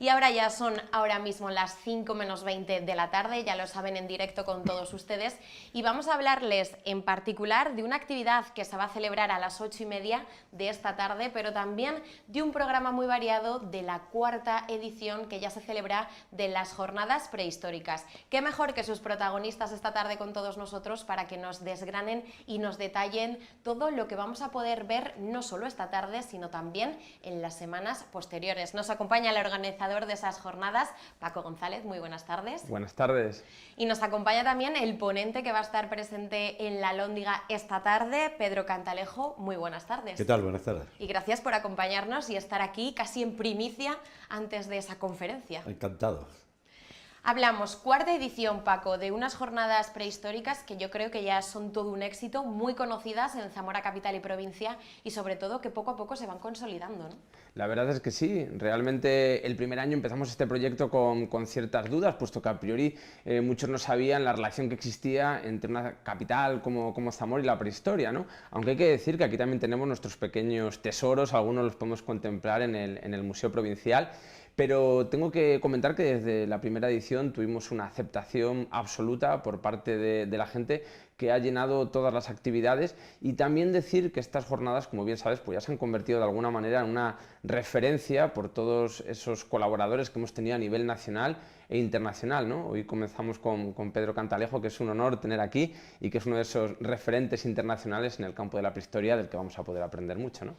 Y ahora ya son ahora mismo las 5 menos 20 de la tarde, ya lo saben, en directo con todos ustedes, y vamos a hablarles en particular de una actividad que se va a celebrar a las 8:30 de esta tarde, pero también de un programa muy variado de la cuarta edición que ya se celebra de las jornadas prehistóricas. Qué mejor que sus protagonistas esta tarde con todos nosotros para que nos desgranen y nos detallen todo lo que vamos a poder ver no solo esta tarde, sino también en las semanas posteriores. Nos acompaña el organizador de esas jornadas, Paco González. Muy buenas tardes. Buenas tardes. Y nos acompaña también el ponente que va a estar presente en la Alhóndiga esta tarde, Pedro Cantalejo. Muy buenas tardes. ¿Qué tal? Buenas tardes. Y gracias por acompañarnos y estar aquí casi en primicia antes de esa conferencia. Encantado. Hablamos, cuarta edición, Paco, de unas jornadas prehistóricas que yo creo que ya son todo un éxito, muy conocidas en Zamora capital y provincia, y sobre todo que poco a poco se van consolidando, ¿no? La verdad es que sí, realmente el primer año empezamos este proyecto con ciertas dudas, puesto que a priori muchos no sabían la relación que existía entre una capital como Zamora y la prehistoria, ¿no? Aunque hay que decir que aquí también tenemos nuestros pequeños tesoros, algunos los podemos contemplar en el Museo Provincial. Pero tengo que comentar que desde la primera edición tuvimos una aceptación absoluta por parte de la gente, que ha llenado todas las actividades, y también decir que estas jornadas, como bien sabes, pues ya se han convertido de alguna manera en una referencia por todos esos colaboradores que hemos tenido a nivel nacional e internacional, ¿no? Hoy comenzamos con Pedro Cantalejo, que es un honor tener aquí y que es uno de esos referentes internacionales en el campo de la prehistoria del que vamos a poder aprender mucho, ¿no?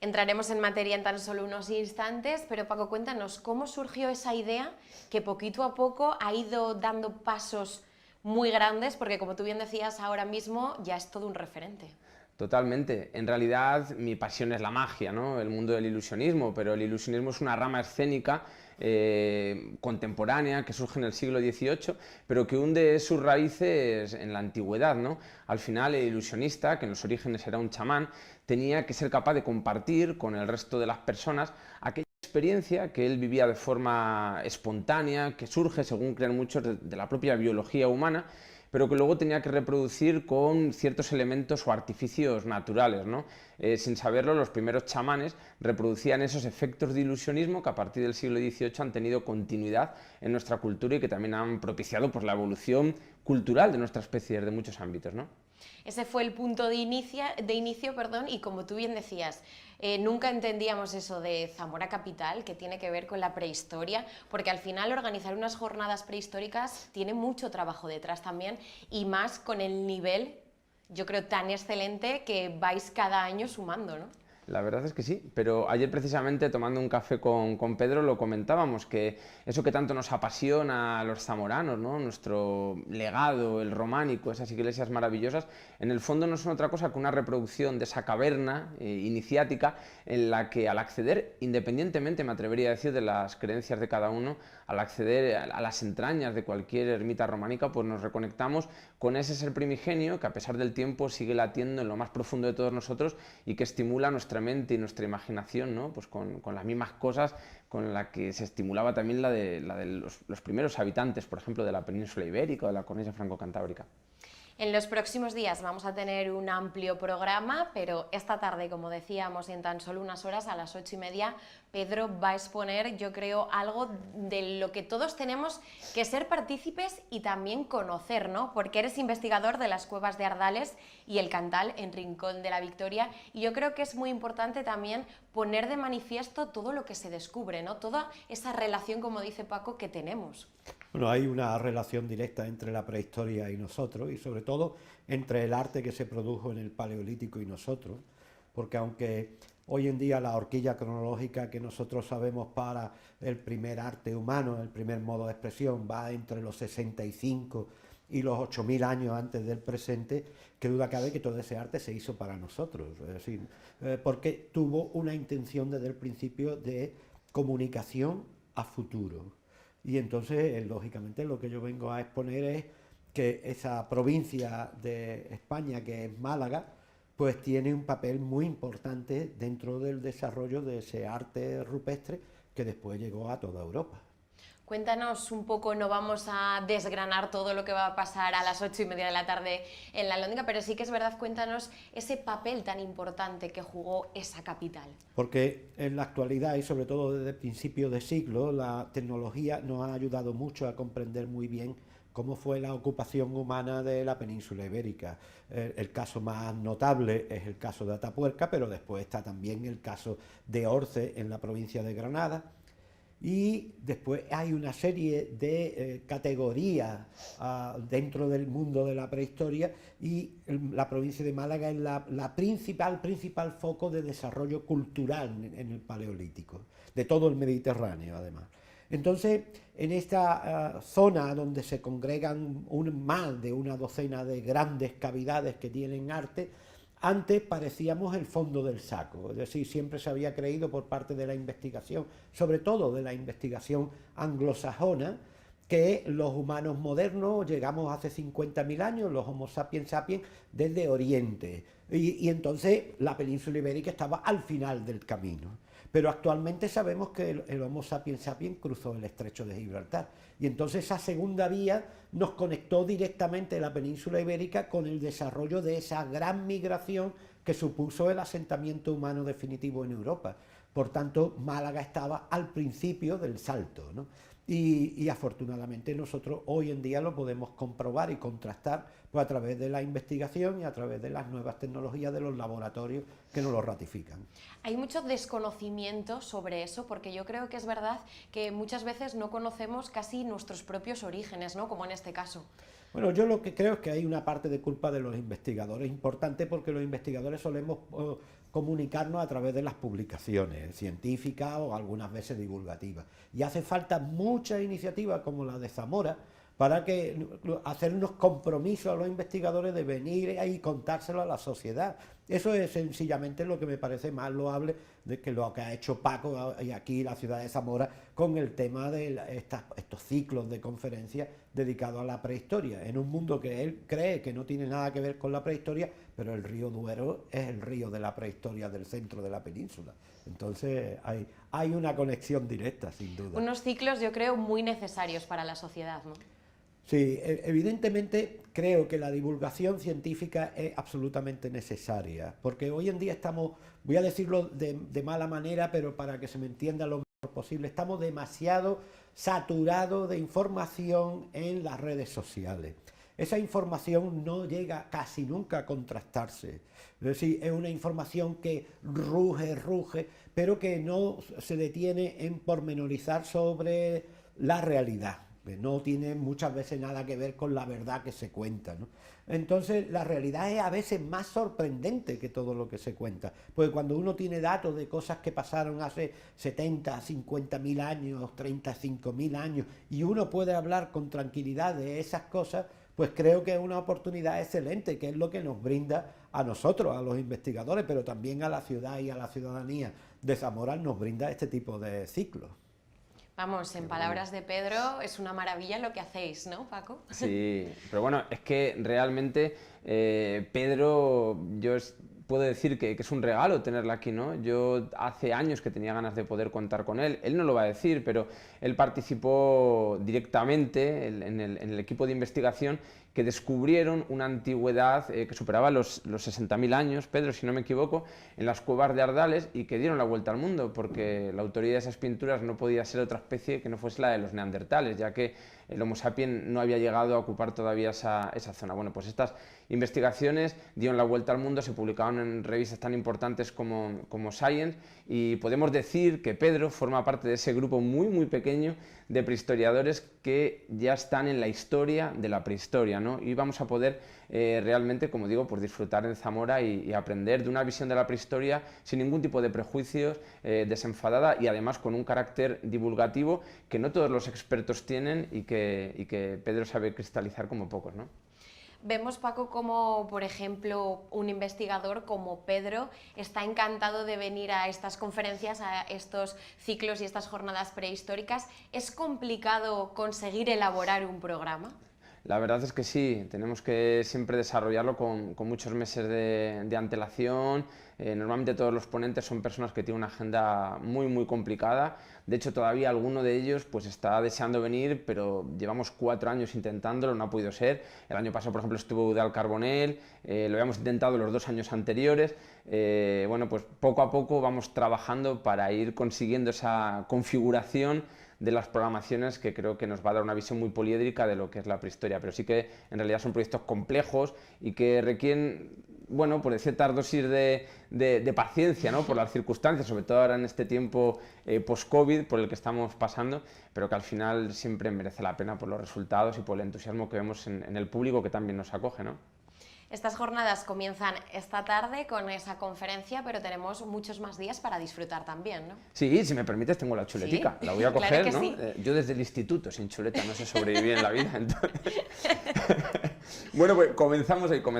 Entraremos en materia en tan solo unos instantes, pero Paco, cuéntanos cómo surgió esa idea que poquito a poco ha ido dando pasos muy grandes, porque como tú bien decías, ahora mismo ya es todo un referente. Totalmente. En realidad mi pasión es la magia, ¿no? El mundo del ilusionismo, pero el ilusionismo es una rama escénica contemporánea que surge en el siglo XVIII, pero que hunde sus raíces en la antigüedad, ¿no? Al final el ilusionista, que en los orígenes era un chamán, tenía que ser capaz de compartir con el resto de las personas aquella experiencia que él vivía de forma espontánea, que surge, según creen muchos, de la propia biología humana, pero que luego tenía que reproducir con ciertos elementos o artificios naturales, ¿no? Sin saberlo, los primeros chamanes reproducían esos efectos de ilusionismo que a partir del siglo XVIII han tenido continuidad en nuestra cultura y que también han propiciado, pues, la evolución cultural de nuestra especie desde muchos ámbitos, ¿no? Ese fue el punto de inicio, y como tú bien decías, nunca entendíamos eso de Zamora capital, que tiene que ver con la prehistoria, porque al final organizar unas jornadas prehistóricas tiene mucho trabajo detrás también, y más con el nivel, yo creo, tan excelente que vais cada año sumando, ¿no? La verdad es que sí, pero ayer precisamente tomando un café con Pedro lo comentábamos, que eso que tanto nos apasiona a los zamoranos, ¿no? Nuestro legado, el románico, esas iglesias maravillosas, en el fondo no son otra cosa que una reproducción de esa caverna iniciática en la que al acceder, independientemente, me atrevería a decir, de las creencias de cada uno, al acceder a las entrañas de cualquier ermita románica, pues nos reconectamos con ese ser primigenio que a pesar del tiempo sigue latiendo en lo más profundo de todos nosotros y que estimula nuestra mente y nuestra imaginación, ¿no? Pues con las mismas cosas con las que se estimulaba también la de los primeros habitantes, por ejemplo, de la península ibérica o de la cornisa franco-cantábrica. En los próximos días vamos a tener un amplio programa, pero esta tarde, como decíamos, en tan solo unas horas, a las 8:30, Pedro va a exponer, yo creo, algo de lo que todos tenemos que ser partícipes y también conocer, ¿no? Porque eres investigador de las cuevas de Ardales y el Cantal en Rincón de la Victoria, y yo creo que es muy importante también poner de manifiesto todo lo que se descubre, ¿no? Toda esa relación, como dice Paco, que tenemos. Bueno, hay una relación directa entre la prehistoria y nosotros, y sobre todo entre el arte que se produjo en el Paleolítico y nosotros, porque aunque hoy en día la horquilla cronológica que nosotros sabemos para el primer arte humano, el primer modo de expresión, va entre los 65 y los 8000 años antes del presente, qué duda cabe que todo ese arte se hizo para nosotros, es decir, porque tuvo una intención desde el principio de comunicación a futuro. Y entonces, lógicamente, lo que yo vengo a exponer es que esa provincia de España, que es Málaga, pues tiene un papel muy importante dentro del desarrollo de ese arte rupestre que después llegó a toda Europa. Cuéntanos un poco, no vamos a desgranar todo lo que va a pasar a las 8:30 de la tarde en la Alhóndiga, pero sí que es verdad, cuéntanos ese papel tan importante que jugó esa capital. Porque en la actualidad y sobre todo desde principios de siglo, la tecnología nos ha ayudado mucho a comprender muy bien cómo fue la ocupación humana de la península ibérica. El caso más notable es el caso de Atapuerca, pero después está también el caso de Orce en la provincia de Granada. Y después hay una serie de categorías dentro del mundo de la prehistoria, y la provincia de Málaga es la principal foco de desarrollo cultural en el Paleolítico, de todo el Mediterráneo además. Entonces, en esta zona donde se congregan más de una docena de grandes cavidades que tienen arte, antes parecíamos el fondo del saco, es decir, siempre se había creído por parte de la investigación, sobre todo de la investigación anglosajona, que los humanos modernos llegamos hace 50.000 años, los Homo sapiens sapiens, desde Oriente, y entonces la península ibérica estaba al final del camino. Pero actualmente sabemos que el Homo sapiens sapiens cruzó el estrecho de Gibraltar, y entonces esa segunda vía nos conectó directamente la península ibérica con el desarrollo de esa gran migración que supuso el asentamiento humano definitivo en Europa. Por tanto, Málaga estaba al principio del salto, ¿no? Y afortunadamente nosotros hoy en día lo podemos comprobar y contrastar, pues, a través de la investigación y a través de las nuevas tecnologías de los laboratorios que nos lo ratifican. Hay mucho desconocimiento sobre eso, porque yo creo que es verdad que muchas veces no conocemos casi nuestros propios orígenes, ¿no? Como en este caso. Bueno, yo lo que creo es que hay una parte de culpa de los investigadores, importante, porque los investigadores solemos comunicarnos a través de las publicaciones científicas o algunas veces divulgativas. Y hace falta mucha iniciativa como la de Zamora para hacernos compromisos a los investigadores de venir y contárselo a la sociedad. Eso es sencillamente lo que me parece más loable de que lo que ha hecho Paco y aquí la ciudad de Zamora con el tema de estos ciclos de conferencias dedicados a la prehistoria, en un mundo que él cree que no tiene nada que ver con la prehistoria, pero el río Duero es el río de la prehistoria del centro de la península. Entonces hay una conexión directa, sin duda. Unos ciclos, yo creo, muy necesarios para la sociedad, ¿no? Sí, evidentemente creo que la divulgación científica es absolutamente necesaria, porque hoy en día estamos, voy a decirlo de mala manera, pero para que se me entienda lo mejor posible, estamos demasiado saturados de información en las redes sociales. Esa información no llega casi nunca a contrastarse, es decir, es una información que ruge, pero que no se detiene en pormenorizar sobre la realidad. No tiene muchas veces nada que ver con la verdad que se cuenta, ¿no? Entonces la realidad es a veces más sorprendente que todo lo que se cuenta, porque cuando uno tiene datos de cosas que pasaron hace 70, 50.000 años, 35.000 años, y uno puede hablar con tranquilidad de esas cosas, pues creo que es una oportunidad excelente, que es lo que nos brinda a nosotros, a los investigadores, pero también a la ciudad y a la ciudadanía de Zamora, nos brinda este tipo de ciclos. Vamos, en palabras de Pedro, es una maravilla lo que hacéis, ¿no, Paco? Sí, pero bueno, es que realmente Pedro, puedo decir que es un regalo tenerla aquí, ¿no? Yo hace años que tenía ganas de poder contar con él. Él no lo va a decir, pero él participó directamente en el equipo de investigación que descubrieron una antigüedad que superaba los 60.000 años, Pedro, si no me equivoco, en las cuevas de Ardales, y que dieron la vuelta al mundo, porque la autoría de esas pinturas no podía ser otra especie que no fuese la de los neandertales, ya que el Homo sapiens no había llegado a ocupar todavía esa zona. Bueno, pues estas investigaciones dieron la vuelta al mundo, se publicaron en revistas tan importantes como Science, y podemos decir que Pedro forma parte de ese grupo muy pequeño de prehistoriadores que ya están en la historia de la prehistoria, ¿no? Y vamos a poder realmente, como digo, pues disfrutar en Zamora y aprender de una visión de la prehistoria sin ningún tipo de prejuicios, desenfadada, y además con un carácter divulgativo que no todos los expertos tienen y que Pedro sabe cristalizar como pocos, ¿no? Vemos, Paco, como, por ejemplo, un investigador como Pedro está encantado de venir a estas conferencias, a estos ciclos y estas jornadas prehistóricas. ¿Es complicado conseguir elaborar un programa? La verdad es que sí, tenemos que siempre desarrollarlo con muchos meses de antelación. Normalmente todos los ponentes son personas que tienen una agenda muy complicada. De hecho, todavía alguno de ellos pues está deseando venir, pero llevamos 4 años intentándolo, no ha podido ser. El año pasado, por ejemplo, estuvo Eudald Carbonell, lo habíamos intentado los 2 años anteriores. Bueno, pues poco a poco vamos trabajando para ir consiguiendo esa configuración de las programaciones que creo que nos va a dar una visión muy poliédrica de lo que es la prehistoria, pero sí que en realidad son proyectos complejos y que requieren, bueno, pues de ciertas dosis de paciencia, ¿no? Por las circunstancias, sobre todo ahora en este tiempo post-COVID por el que estamos pasando, pero que al final siempre merece la pena por los resultados y por el entusiasmo que vemos en el público que también nos acoge, ¿no? Estas jornadas comienzan esta tarde con esa conferencia, pero tenemos muchos más días para disfrutar también, ¿no? Sí, si me permites, tengo la chuletica, ¿Sí? la voy a coger, Claro que ¿no? sí. Yo desde el instituto sin chuleta no sé sobrevivir en la vida, entonces... Bueno, pues comenzamos hoy con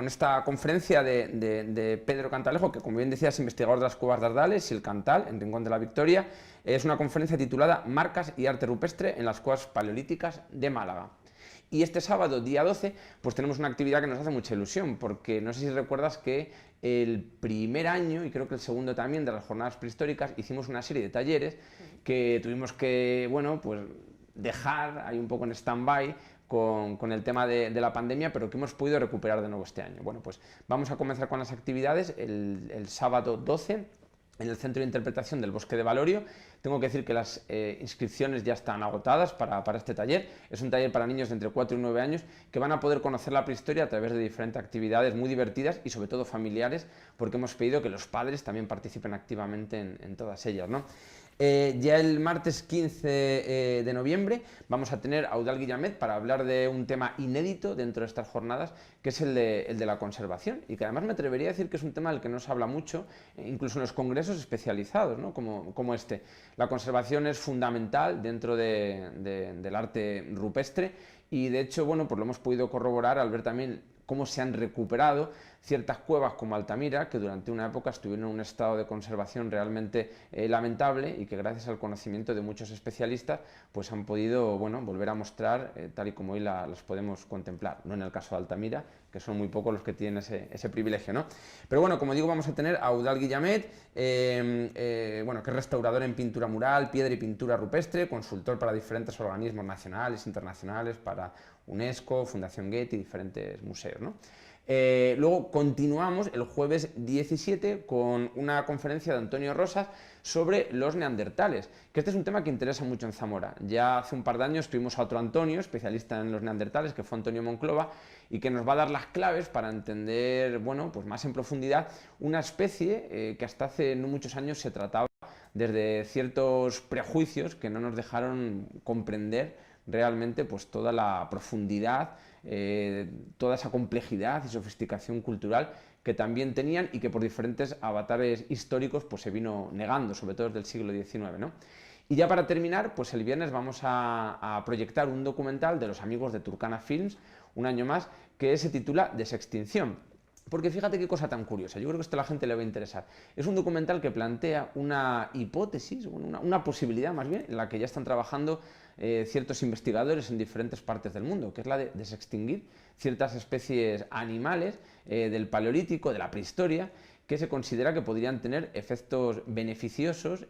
esta conferencia de Pedro Cantalejo, que como bien decía es investigador de las cuevas de Ardales y el Cantal, en Rincón de la Victoria. Es una conferencia titulada Marcas y arte rupestre en las cuevas paleolíticas de Málaga. Y este sábado, día 12, pues tenemos una actividad que nos hace mucha ilusión, porque no sé si recuerdas que el primer año, y creo que el segundo también, de las jornadas prehistóricas, hicimos una serie de talleres que tuvimos que, bueno, pues dejar ahí un poco en stand-by con el tema de la pandemia, pero que hemos podido recuperar de nuevo este año. Bueno, pues vamos a comenzar con las actividades el sábado 12, en el Centro de Interpretación del Bosque de Valorio. Tengo que decir que las inscripciones ya están agotadas para este taller. Es un taller para niños de entre 4 y 9 años que van a poder conocer la prehistoria a través de diferentes actividades muy divertidas y sobre todo familiares, porque hemos pedido que los padres también participen activamente en todas ellas, ¿no? Ya el martes 15 de noviembre vamos a tener a Eudald Guillamet para hablar de un tema inédito dentro de estas jornadas, que es el de la conservación, y que además me atrevería a decir que es un tema del que no se habla mucho, incluso en los congresos especializados, ¿no? como este. La conservación es fundamental dentro del arte rupestre y de hecho, bueno, pues lo hemos podido corroborar al ver también cómo se han recuperado ciertas cuevas como Altamira, que durante una época estuvieron en un estado de conservación realmente lamentable y que gracias al conocimiento de muchos especialistas pues han podido, bueno, volver a mostrar tal y como hoy las podemos contemplar, no en el caso de Altamira, que son muy pocos los que tienen ese privilegio, ¿no? Pero bueno, como digo, vamos a tener a Eudald Guillamet, bueno, que es restaurador en pintura mural, piedra y pintura rupestre, consultor para diferentes organismos nacionales, internacionales, para UNESCO, Fundación Goethe y diferentes museos, ¿no? Luego continuamos el jueves 17 con una conferencia de Antonio Rosas sobre los neandertales, que este es un tema que interesa mucho en Zamora. Ya hace un par de años tuvimos a otro Antonio, especialista en los neandertales, que fue Antonio Monclova, y que nos va a dar las claves para entender, bueno, pues más en profundidad una especie que hasta hace no muchos años se trataba desde ciertos prejuicios que no nos dejaron comprender realmente pues toda la profundidad, toda esa complejidad y sofisticación cultural que también tenían y que por diferentes avatares históricos pues se vino negando, sobre todo desde el siglo XIX, ¿no? Y ya para terminar, pues el viernes vamos a proyectar un documental de los amigos de Turkana Films, un año más, que se titula Desextinción. Porque fíjate qué cosa tan curiosa, yo creo que esto a la gente le va a interesar. Es un documental que plantea una hipótesis, una posibilidad más bien, en la que ya están trabajando ciertos investigadores en diferentes partes del mundo, que es la de desextinguir ciertas especies animales del Paleolítico, de la prehistoria, que se considera que podrían tener efectos beneficiosos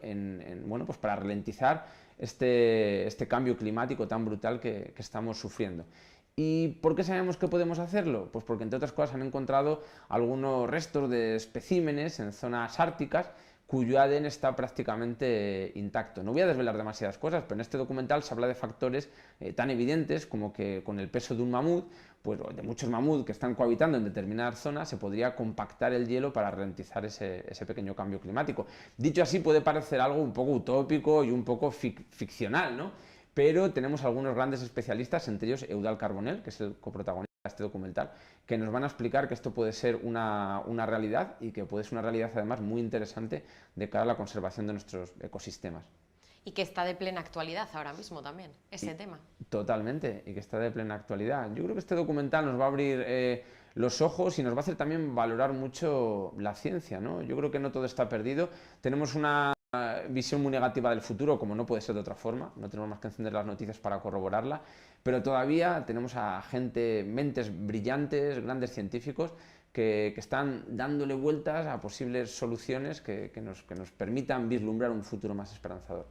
bueno, pues para ralentizar este cambio climático tan brutal que estamos sufriendo. ¿Y por qué sabemos que podemos hacerlo? Pues porque entre otras cosas han encontrado algunos restos de especímenes en zonas árticas cuyo ADN está prácticamente intacto. No voy a desvelar demasiadas cosas, pero en este documental se habla de factores tan evidentes como que con el peso de un mamut, pues de muchos mamuts que están cohabitando en determinadas zonas, se podría compactar el hielo para ralentizar ese pequeño cambio climático. Dicho así, puede parecer algo un poco utópico y un poco ficcional, ¿no? Pero tenemos algunos grandes especialistas, entre ellos Eudald Carbonell, que es el coprotagonista de este documental, que nos van a explicar que esto puede ser una realidad y que puede ser una realidad además muy interesante de cara a la conservación de nuestros ecosistemas. Y que está de plena actualidad ahora mismo también, ese tema. Totalmente, y que está de plena actualidad. Yo creo que este documental nos va a abrir los ojos y nos va a hacer también valorar mucho la ciencia, ¿no? Yo creo que no todo está perdido. Tenemos una visión muy negativa del futuro, como no puede ser de otra forma, no tenemos más que encender las noticias para corroborarla, pero todavía tenemos a gente, mentes brillantes, grandes científicos, que están dándole vueltas a posibles soluciones que nos permitan vislumbrar un futuro más esperanzador.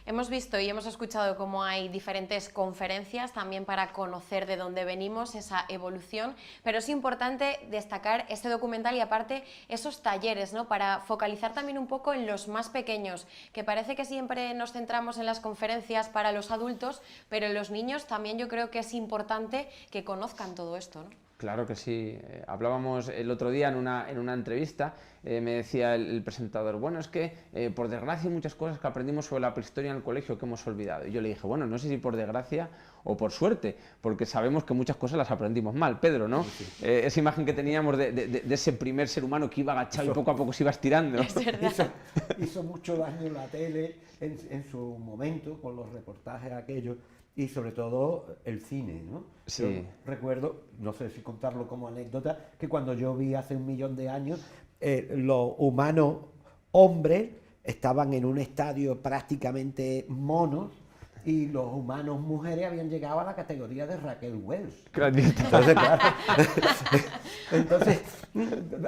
Hemos visto y hemos escuchado cómo hay diferentes conferencias también para conocer de dónde venimos, esa evolución, pero es importante destacar este documental y aparte esos talleres, ¿no? Para focalizar también un poco en los más pequeños, que parece que siempre nos centramos en las conferencias para los adultos, pero en los niños también yo creo que es importante que conozcan todo esto, ¿no? Claro que sí. Hablábamos el otro día en una entrevista, me decía el presentador, bueno, es que por desgracia hay muchas cosas que aprendimos sobre la prehistoria en el colegio que hemos olvidado. Y yo le dije, bueno, no sé si por desgracia o por suerte, porque sabemos que muchas cosas las aprendimos mal, Pedro, ¿no? Sí. Esa imagen que teníamos de ese primer ser humano que iba agachado y poco a poco se iba estirando. Hizo mucho daño la tele en su momento con los reportajes aquellos. Y sobre todo el cine, ¿no? Sí. Yo recuerdo, no sé si contarlo como anécdota, que cuando yo vi hace 1.000.000 de años, los humanos hombres estaban en un estadio prácticamente monos y los humanos mujeres habían llegado a la categoría de Raquel Welch. Entonces, claro, entonces,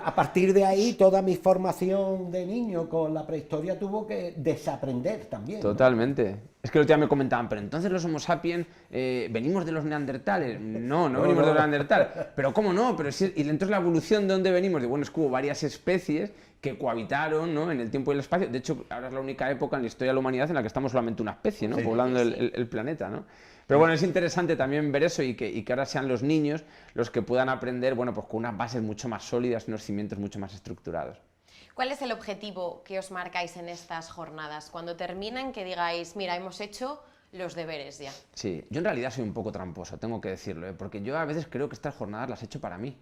a partir de ahí, toda mi formación de niño con la prehistoria tuvo que desaprender también. Totalmente. ¿No? Es que el otro día me comentaban, pero entonces los Homo sapiens venimos de los neandertales. No venimos de los neandertales. Pero ¿cómo no? Pero si, y entonces la evolución, ¿de dónde venimos? De, bueno, es que hubo varias especies que cohabitaron, ¿no? En el tiempo y el espacio. De hecho, ahora es la única época en la historia de la humanidad en la que estamos solamente una especie, ¿no? Sí, poblando el planeta, ¿no? Pero bueno, es interesante también ver eso y que ahora sean los niños los que puedan aprender, bueno, pues con unas bases mucho más sólidas, unos cimientos mucho más estructurados. ¿Cuál es el objetivo que os marcáis en estas jornadas? Cuando terminen, que digáis, mira, hemos hecho los deberes ya. Sí, yo en realidad soy un poco tramposo, tengo que decirlo, porque yo a veces creo que estas jornadas las he hecho para mí.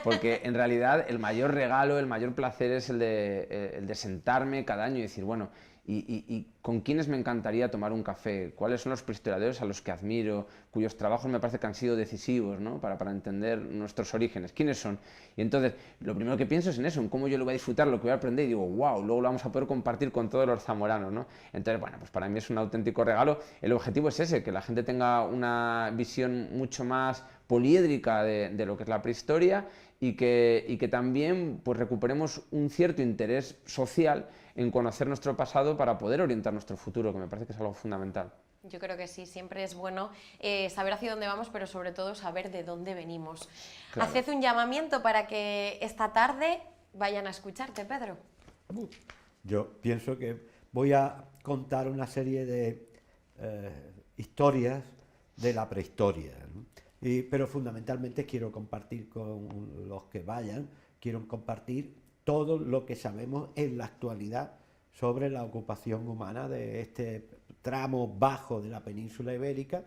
Porque en realidad el mayor regalo, el mayor placer es el de sentarme cada año y decir, bueno, ¿y con quiénes me encantaría tomar un café? ¿Cuáles son los prehistoriadores a los que admiro, cuyos trabajos me parece que han sido decisivos, ¿no? para entender nuestros orígenes? ¿Quiénes son? Y entonces, lo primero que pienso es en eso, en cómo yo lo voy a disfrutar, lo que voy a aprender, y digo, wow, luego lo vamos a poder compartir con todos los zamoranos, ¿no? Entonces, bueno, pues para mí es un auténtico regalo. El objetivo es ese, que la gente tenga una visión mucho más poliédrica de lo que es la prehistoria y que también pues, recuperemos un cierto interés social en conocer nuestro pasado para poder orientar nuestro futuro, que me parece que es algo fundamental. Yo creo que sí, siempre es bueno saber hacia dónde vamos, pero sobre todo saber de dónde venimos. Claro. Haced un llamamiento para que esta tarde vayan a escucharte, Pedro. Yo pienso que voy a contar una serie de historias de la prehistoria, ¿no? Pero fundamentalmente quiero compartir con los que vayan, quiero compartir todo lo que sabemos en la actualidad sobre la ocupación humana de este tramo bajo de la península ibérica,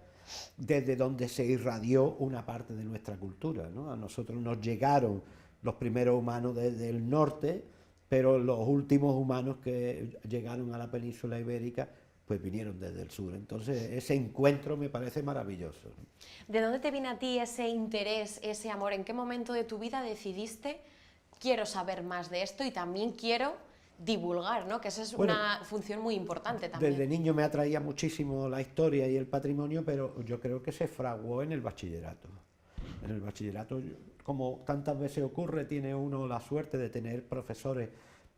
desde donde se irradió una parte de nuestra cultura, ¿no? A nosotros nos llegaron los primeros humanos desde el norte, pero los últimos humanos que llegaron a la península ibérica pues vinieron desde el sur. Entonces ese encuentro me parece maravilloso. ¿De dónde te viene a ti ese interés, ese amor? ¿En qué momento de tu vida decidiste quiero saber más de esto y también quiero divulgar, ¿no? Que esa es una función muy importante también? Desde niño me atraía muchísimo la historia y el patrimonio, pero yo creo que se fraguó en el bachillerato. En el bachillerato, como tantas veces ocurre, tiene uno la suerte de tener profesores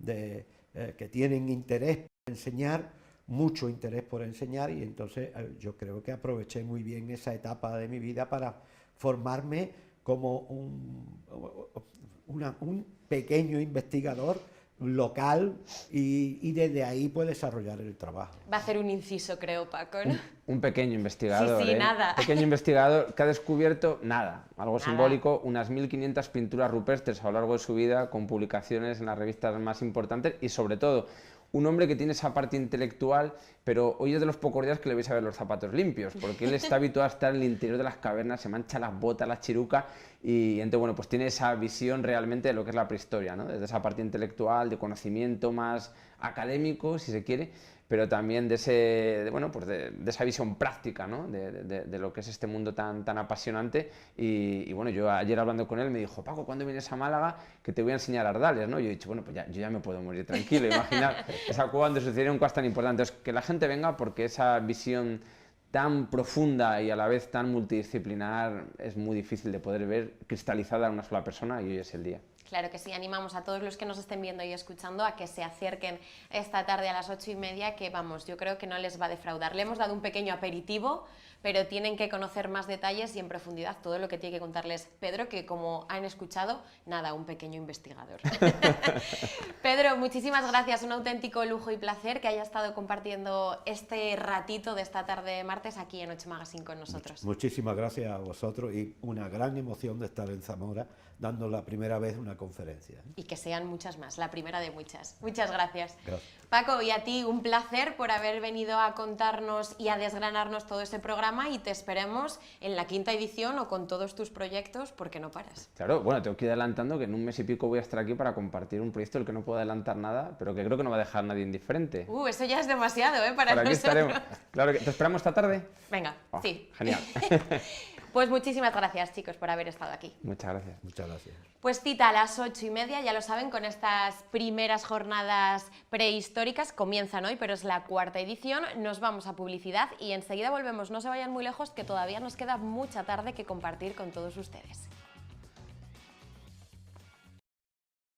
que tienen interés por enseñar, mucho interés por enseñar, y entonces yo creo que aproveché muy bien esa etapa de mi vida para formarme como un pequeño investigador local y desde ahí puede desarrollar el trabajo. Va a hacer un inciso, creo, Paco, ¿no? Un pequeño investigador, sí, nada. Pequeño investigador que ha descubierto nada, algo simbólico, unas 1500 pinturas rupestres a lo largo de su vida, con publicaciones en las revistas más importantes y sobre todo un hombre que tiene esa parte intelectual, pero hoy es de los pocos días que le vais a ver los zapatos limpios, porque él está habituado a estar en el interior de las cavernas, se mancha las botas, las chirucas, y entonces, bueno, pues tiene esa visión realmente de lo que es la prehistoria, ¿no? Desde esa parte intelectual, de conocimiento más académico, si se quiere, pero también de, bueno, pues de esa visión práctica, ¿no? de lo que es este mundo tan apasionante. Y bueno, yo ayer hablando con él me dijo, Paco, ¿cuándo vienes a Málaga? Que te voy a enseñar Ardales, ¿no? Y yo he dicho, bueno, pues yo ya me puedo morir tranquilo. Imaginar esa cueva donde sucedieron cosas tan importantes. Que la gente venga porque esa visión tan profunda y a la vez tan multidisciplinar es muy difícil de poder ver cristalizada en una sola persona, y hoy es el día. Claro que sí, animamos a todos los que nos estén viendo y escuchando a que se acerquen esta tarde a las 8:30, que vamos, yo creo que no les va a defraudar. Le hemos dado un pequeño aperitivo, pero tienen que conocer más detalles y en profundidad todo lo que tiene que contarles Pedro, que como han escuchado, nada, un pequeño investigador. Pedro, muchísimas gracias, un auténtico lujo y placer que haya estado compartiendo este ratito de esta tarde de martes aquí en 8 Magazine con nosotros. Muchísimas gracias a vosotros y una gran emoción de estar en Zamora dando la primera vez una conferencia. Y que sean muchas más, la primera de muchas. Muchas gracias. Gracias. Paco, y a ti un placer por haber venido a contarnos y a desgranarnos todo este programa, y te esperemos en la 5ª edición o con todos tus proyectos, porque no paras. Claro, bueno, tengo que ir adelantando que en un mes y pico voy a estar aquí para compartir un proyecto del que no puedo adelantar nada, pero que creo que no va a dejar a nadie indiferente. Eso ya es demasiado, ¿eh? Para Por aquí nosotros. estaremos. Claro que te esperamos esta tarde. Venga, Oh, sí. Genial. Pues muchísimas gracias, chicos, por haber estado aquí. Muchas gracias. Muchas gracias. Pues cita a las 8:30, ya lo saben, con estas primeras jornadas prehistóricas. Comienzan hoy, pero es la 4ª edición. Nos vamos a publicidad y enseguida volvemos. No se vayan muy lejos, que todavía nos queda mucha tarde que compartir con todos ustedes.